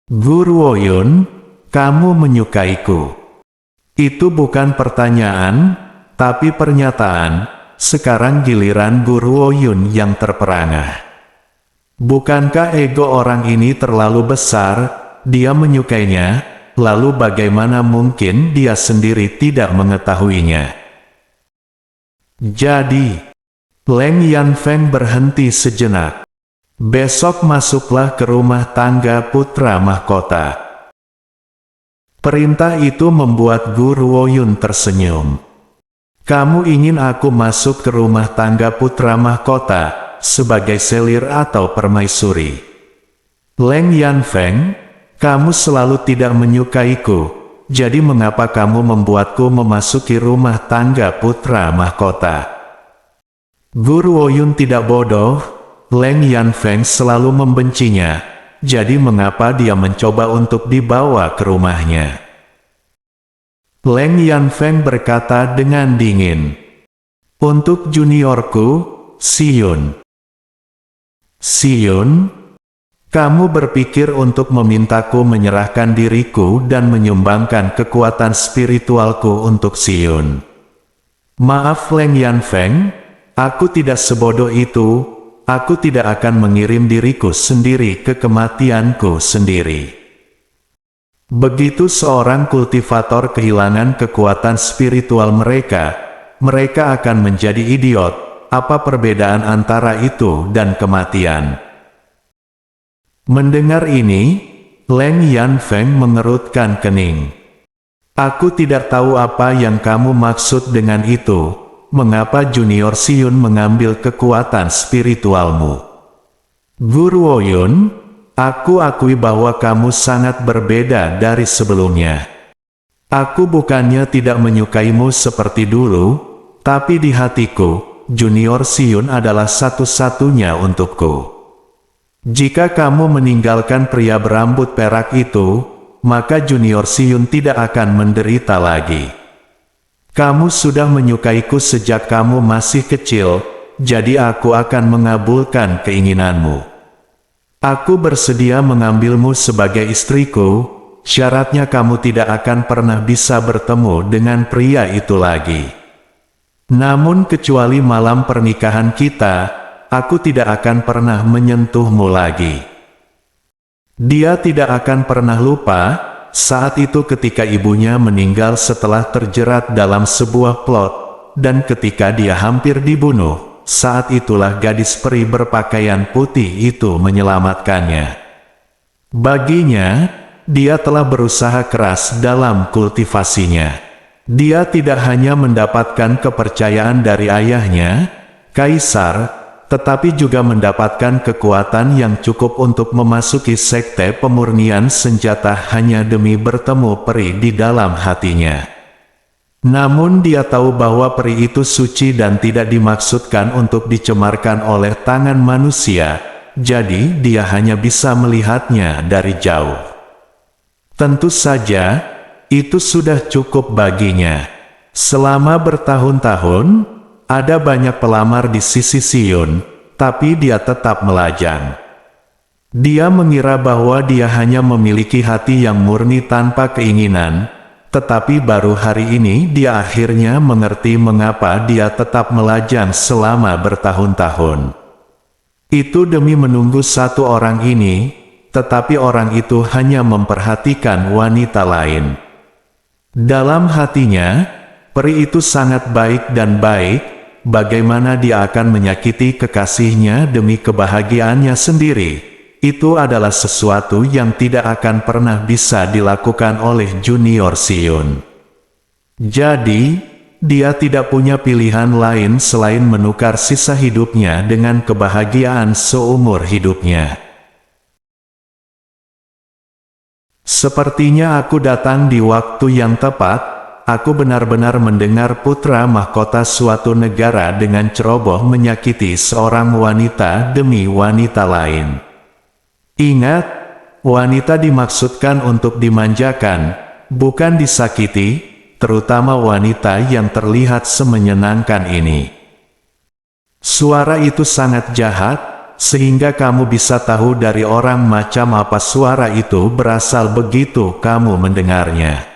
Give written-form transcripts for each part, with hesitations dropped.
Guruoyun, kamu menyukaiku. Itu bukan pertanyaan, tapi pernyataan. Sekarang giliran Guruoyun yang terperangah. Bukankah ego orang ini terlalu besar? Dia menyukainya, lalu bagaimana mungkin dia sendiri tidak mengetahuinya? Jadi, Leng Yanfeng berhenti sejenak. Besok masuklah ke rumah tangga putra mahkota. Perintah itu membuat Guruoyun tersenyum. Kamu ingin aku masuk ke rumah tangga putra mahkota, sebagai selir atau permaisuri? Leng Yanfeng, kamu selalu tidak menyukaiku, jadi mengapa kamu membuatku memasuki rumah tangga putra mahkota? Guruoyun tidak bodoh, Leng Yanfeng selalu membencinya, jadi mengapa dia mencoba untuk dibawa ke rumahnya? Leng Yanfeng berkata dengan dingin, "Untuk juniorku, Siyun." "Siyun, kamu berpikir untuk memintaku menyerahkan diriku dan menyumbangkan kekuatan spiritualku untuk Siyun?" "Maaf Leng Yanfeng, aku tidak sebodoh itu. Aku tidak akan mengirim diriku sendiri ke kematianku sendiri." Begitu seorang kultivator kehilangan kekuatan spiritual mereka akan menjadi idiot. Apa perbedaan antara itu dan kematian? Mendengar ini, Leng Yanfeng mengerutkan kening. "Aku tidak tahu apa yang kamu maksud dengan itu. Mengapa junior Siyun mengambil kekuatan spiritualmu?" "Guruoyun, aku akui bahwa kamu sangat berbeda dari sebelumnya. Aku bukannya tidak menyukaimu seperti dulu, tapi di hatiku, junior Siyun adalah satu-satunya untukku. Jika kamu meninggalkan pria berambut perak itu, maka junior Siyun tidak akan menderita lagi. Kamu sudah menyukaiku sejak kamu masih kecil, jadi aku akan mengabulkan keinginanmu. Aku bersedia mengambilmu sebagai istriku, syaratnya kamu tidak akan pernah bisa bertemu dengan pria itu lagi. Namun kecuali malam pernikahan kita, aku tidak akan pernah menyentuhmu lagi." Dia tidak akan pernah lupa, saat itu ketika ibunya meninggal setelah terjerat dalam sebuah plot, dan ketika dia hampir dibunuh, saat itulah gadis peri berpakaian putih itu menyelamatkannya. Baginya, dia telah berusaha keras dalam kultivasinya. Dia tidak hanya mendapatkan kepercayaan dari ayahnya, Kaisar, tetapi juga mendapatkan kekuatan yang cukup untuk memasuki sekte pemurnian senjata hanya demi bertemu peri di dalam hatinya. Namun dia tahu bahwa peri itu suci dan tidak dimaksudkan untuk dicemarkan oleh tangan manusia, jadi dia hanya bisa melihatnya dari jauh. Tentu saja, itu sudah cukup baginya. Selama bertahun-tahun, ada banyak pelamar di sisi Siyun, tapi dia tetap melajang. Dia mengira bahwa dia hanya memiliki hati yang murni tanpa keinginan, tetapi baru hari ini dia akhirnya mengerti mengapa dia tetap melajang selama bertahun-tahun. Itu demi menunggu satu orang ini, tetapi orang itu hanya memperhatikan wanita lain. Dalam hatinya, peri itu sangat baik dan baik, bagaimana dia akan menyakiti kekasihnya demi kebahagiaannya sendiri. Itu adalah sesuatu yang tidak akan pernah bisa dilakukan oleh junior Siyun. Jadi, dia tidak punya pilihan lain selain menukar sisa hidupnya dengan kebahagiaan seumur hidupnya. Sepertinya aku datang di waktu yang tepat. Aku benar-benar mendengar putra mahkota suatu negara dengan ceroboh menyakiti seorang wanita demi wanita lain. Ingat, wanita dimaksudkan untuk dimanjakan, bukan disakiti, terutama wanita yang terlihat semenyenangkan ini. Suara itu sangat jahat, sehingga kamu bisa tahu dari orang macam apa suara itu berasal begitu kamu mendengarnya.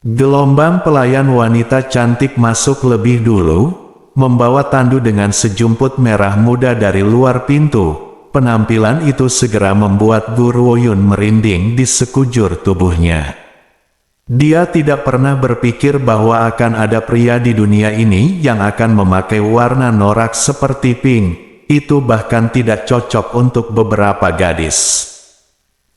Gelombang pelayan wanita cantik masuk lebih dulu, membawa tandu dengan sejumput merah muda dari luar pintu. Penampilan itu segera membuat Guru Woyun merinding di sekujur tubuhnya. Dia tidak pernah berpikir bahwa akan ada pria di dunia ini yang akan memakai warna norak seperti pink. Itu bahkan tidak cocok untuk beberapa gadis.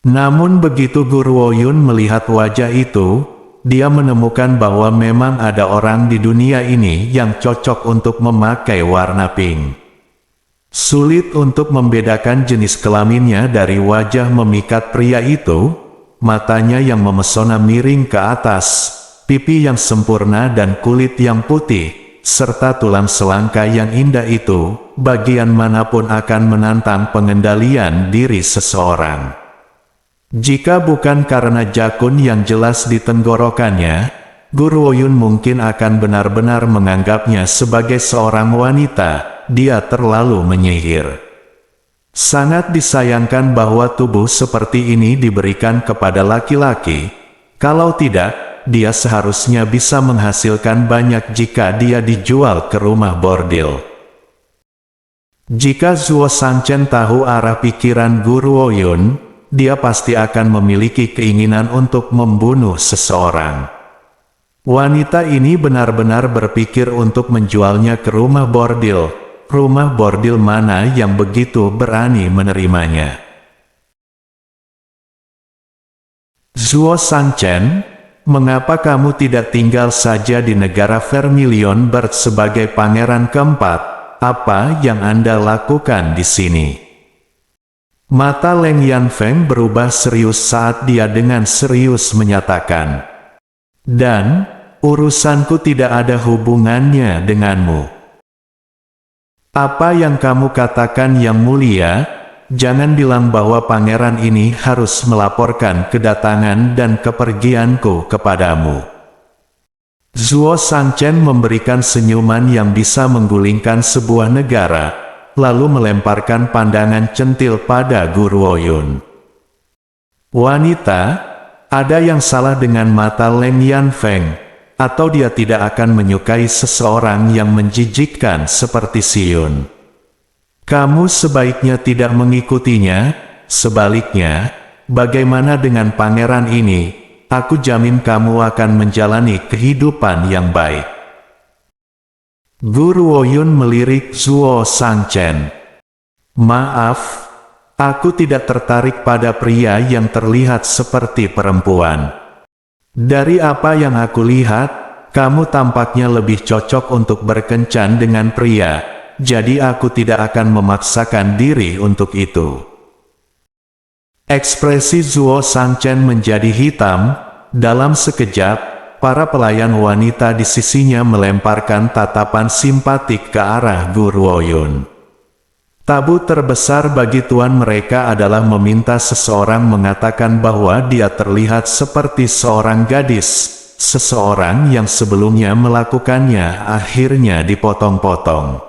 Namun begitu Guru Woyun melihat wajah itu, dia menemukan bahwa memang ada orang di dunia ini yang cocok untuk memakai warna pink. Sulit untuk membedakan jenis kelaminnya dari wajah memikat pria itu, matanya yang memesona miring ke atas, pipi yang sempurna dan kulit yang putih, serta tulang selangka yang indah itu, bagian manapun akan menantang pengendalian diri seseorang. Jika bukan karena jakun yang jelas di tenggorokannya, Guru Woyun mungkin akan benar-benar menganggapnya sebagai seorang wanita. Dia terlalu menyihir. Sangat disayangkan bahwa tubuh seperti ini diberikan kepada laki-laki. Kalau tidak, dia seharusnya bisa menghasilkan banyak jika dia dijual ke rumah bordil. Jika Zuo Sangchen tahu arah pikiran Guru Woyun, dia pasti akan memiliki keinginan untuk membunuh seseorang. Wanita ini benar-benar berpikir untuk menjualnya ke rumah bordil. Rumah bordil mana yang begitu berani menerimanya? Zuo Sangchen, mengapa kamu tidak tinggal saja di negara Vermilion Bird sebagai pangeran keempat? Apa yang Anda lakukan di sini? Mata Leng Yanfeng berubah serius saat dia dengan serius menyatakan, "Dan, urusanku tidak ada hubungannya denganmu." Apa yang kamu katakan yang mulia? Jangan bilang bahwa pangeran ini harus melaporkan kedatangan dan kepergianku kepadamu. Zuo Sangchen memberikan senyuman yang bisa menggulingkan sebuah negara, lalu melemparkan pandangan centil pada Guru Woyun. Wanita, ada yang salah dengan mata Leng Yanfeng? Atau dia tidak akan menyukai seseorang yang menjijikkan seperti Siun? Kamu sebaiknya tidak mengikutinya. Sebaliknya, bagaimana dengan pangeran ini? Aku jamin kamu akan menjalani kehidupan yang baik. Guru Woyun melirik Zuo Sangchen. Maaf, aku tidak tertarik pada pria yang terlihat seperti perempuan. Dari apa yang aku lihat, kamu tampaknya lebih cocok untuk berkencan dengan pria, jadi aku tidak akan memaksakan diri untuk itu. Ekspresi Zuo Sangchen menjadi hitam. Dalam sekejap, para pelayan wanita di sisinya melemparkan tatapan simpatik ke arah Guru Woyun. Tabu terbesar bagi tuan mereka adalah meminta seseorang mengatakan bahwa dia terlihat seperti seorang gadis. Seseorang yang sebelumnya melakukannya akhirnya dipotong-potong.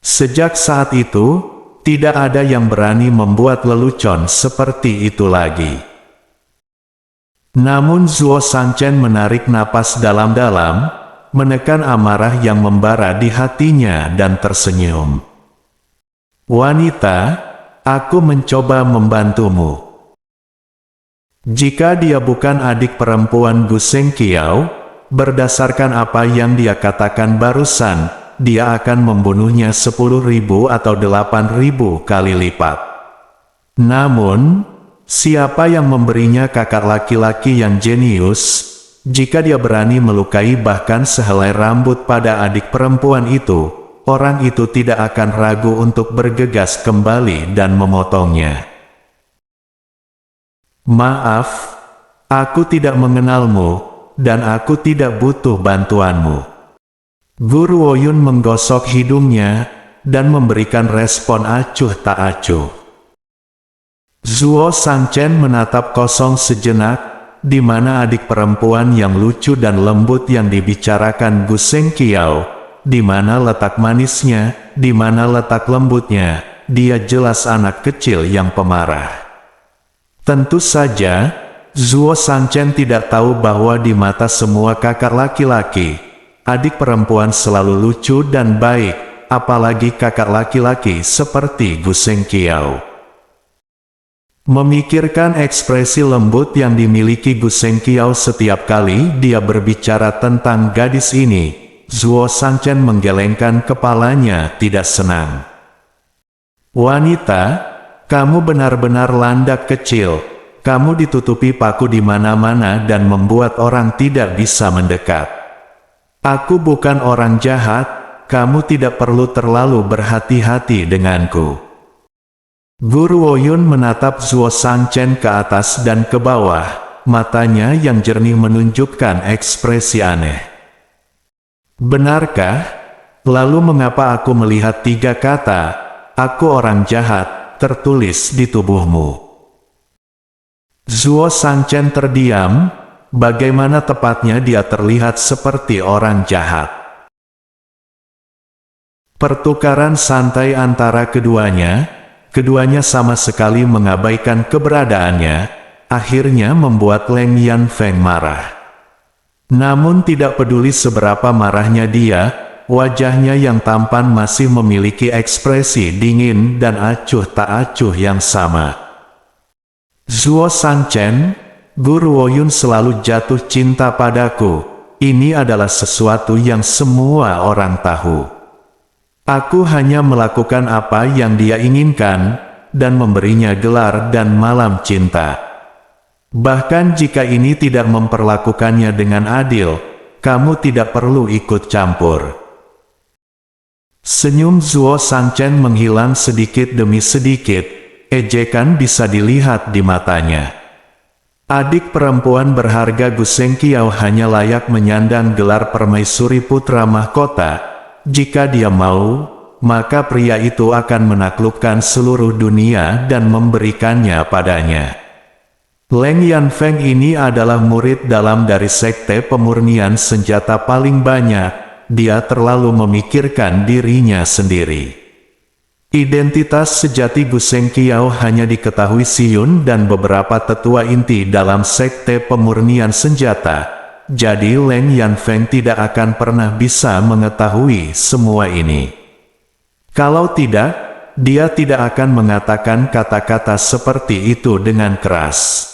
Sejak saat itu, tidak ada yang berani membuat lelucon seperti itu lagi. Namun Zuo Sangchen menarik napas dalam-dalam, menekan amarah yang membara di hatinya dan tersenyum. Wanita, aku mencoba membantumu. Jika dia bukan adik perempuan Gu Sengqiao, berdasarkan apa yang dia katakan barusan, dia akan membunuhnya 10.000 atau 8.000 kali lipat. Namun, siapa yang memberinya kakak laki-laki yang jenius? Jika dia berani melukai bahkan sehelai rambut pada adik perempuan itu, orang itu tidak akan ragu untuk bergegas kembali dan memotongnya. Maaf, aku tidak mengenalmu, dan aku tidak butuh bantuanmu. Guru Woyun menggosok hidungnya, dan memberikan respon acuh tak acuh. Zuo Sangchen menatap kosong sejenak, di mana adik perempuan yang lucu dan lembut yang dibicarakan Gu Sengqiao, di mana letak manisnya, di mana letak lembutnya, dia jelas anak kecil yang pemarah. Tentu saja, Zuo Shangchen tidak tahu bahwa di mata semua kakak laki-laki, adik perempuan selalu lucu dan baik, apalagi kakak laki-laki seperti Gu Shengqiao. Memikirkan ekspresi lembut yang dimiliki Gu Shengqiao setiap kali dia berbicara tentang gadis ini, Zuo Shangchen menggelengkan kepalanya tidak senang. "Wanita, kamu benar-benar landak kecil. Kamu ditutupi paku di mana-mana dan membuat orang tidak bisa mendekat. Aku bukan orang jahat, kamu tidak perlu terlalu berhati-hati denganku." Guru Woyun menatap Zuo Shangchen ke atas dan ke bawah, matanya yang jernih menunjukkan ekspresi aneh. "Benarkah? Lalu mengapa aku melihat 3 kata, 'Aku orang jahat,' tertulis di tubuhmu?" Zuo Shangchen terdiam, bagaimana tepatnya dia terlihat seperti orang jahat. Pertukaran santai antara keduanya sama sekali mengabaikan keberadaannya, akhirnya membuat Leng Yanfeng marah. Namun tidak peduli seberapa marahnya dia, wajahnya yang tampan masih memiliki ekspresi dingin dan acuh tak acuh yang sama. "Zuo Shangchen, Guru Woyun selalu jatuh cinta padaku. Ini adalah sesuatu yang semua orang tahu. Aku hanya melakukan apa yang dia inginkan, dan memberinya gelar dan malam cinta. Bahkan jika ini tidak memperlakukannya dengan adil, kamu tidak perlu ikut campur." Senyum Zuo Shangchen menghilang sedikit demi sedikit, ejekan bisa dilihat di matanya. Adik perempuan berharga Gu Shengqiao hanya layak menyandang gelar permaisuri putra mahkota. Jika dia mau, maka pria itu akan menaklukkan seluruh dunia dan memberikannya padanya. Leng Yanfeng ini adalah murid dalam dari sekte pemurnian senjata paling banyak, dia terlalu memikirkan dirinya sendiri. Identitas sejati Gu Shengqiao hanya diketahui Xi Yun dan beberapa tetua inti dalam sekte pemurnian senjata. Jadi Leng Yanfeng tidak akan pernah bisa mengetahui semua ini. Kalau tidak, dia tidak akan mengatakan kata-kata seperti itu dengan keras.